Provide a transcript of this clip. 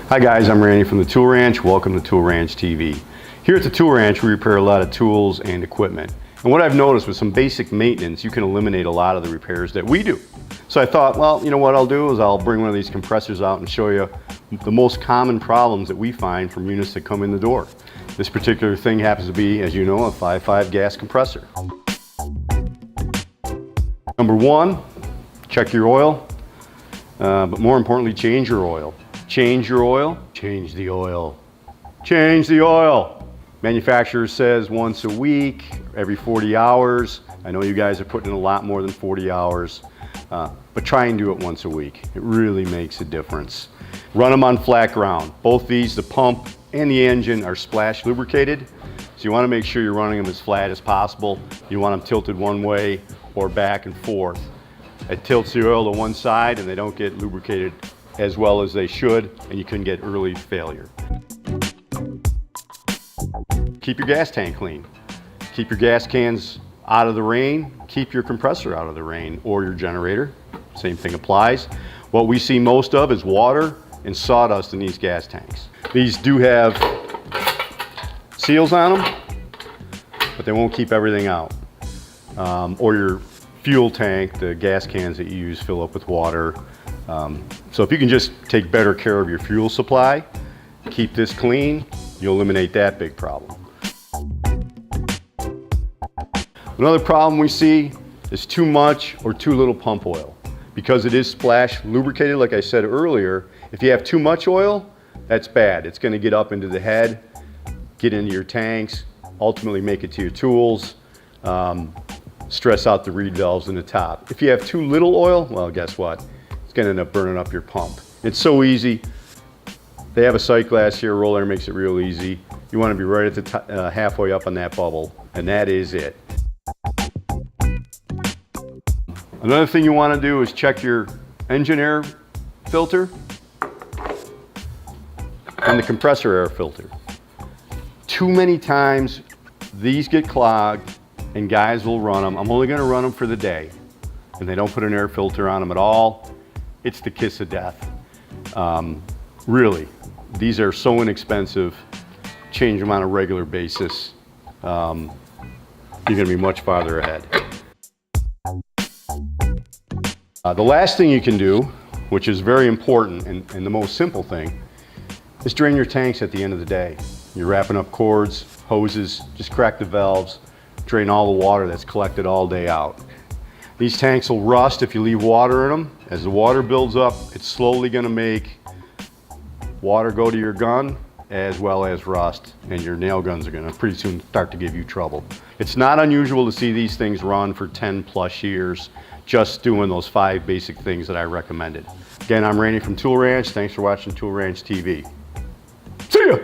Hi guys, I'm Randy from the Tool Ranch. Welcome to Tool Ranch TV. Here at the Tool Ranch, we repair a lot of tools and equipment. And what I've noticed with some basic maintenance, you can eliminate a lot of the repairs that we do. So I thought, well, you know what I'll do is I'll bring one of these compressors out and show you the most common problems that we find from units that come in the door. This particular thing happens to be, as you know, a 5.5 gas compressor. Number one, check your oil, but more importantly, change your oil. Change your oil, change the oil, change the oil. Manufacturer says once a week, every 40 hours. I know you guys are putting in a lot more than 40 hours, but try and do it once a week. It really makes a difference. Run them on flat ground. Both these, the pump and the engine, are splash lubricated. So you want to make sure you're running them as flat as possible. You want them tilted one way or back and forth. It tilts the oil to one side and they don't get lubricated as well as they should, and you can get early failure. Keep your gas tank clean. Keep your gas cans out of the rain. Keep your compressor out of the rain, or your generator. Same thing applies. What we see most of is water and sawdust in these gas tanks. These do have seals on them, but they won't keep everything out. Or your fuel tank, the gas cans that you use fill up with water. So if you can just take better care of your fuel supply, keep this clean, you'll eliminate that big problem. Another problem we see is too much or too little pump oil. Because it is splash lubricated, like I said earlier, if you have too much oil, that's bad. It's going to get up into the head, get into your tanks, ultimately make it to your tools, stress out the reed valves in the top. If you have too little oil, well, guess what? It's going to end up burning up your pump. It's so easy. They have a sight glass here, roller makes it real easy. You want to be right at the halfway up on that bubble, and that is it. Another thing you want to do is check your engine air filter and the compressor air filter. Too many times these get clogged and guys will run them. I'm only going to run them for the day, and they don't put an air filter on them at all. It's the kiss of death. Really, these are so inexpensive. Change them on a regular basis. You're going to be much farther ahead. The last thing you can do, which is very important and the most simple thing, is drain your tanks at the end of the day. You're wrapping up cords, hoses, just crack the valves, drain all the water that's collected all day out. These tanks will rust if you leave water in them. As the water builds up, it's slowly going to make water go to your gun as well as rust, and your nail guns are going to pretty soon start to give you trouble. It's not unusual to see these things run for 10 plus years just doing those 5 basic things that I recommended. Again, I'm Randy from Tool Ranch. Thanks for watching Tool Ranch TV. See ya!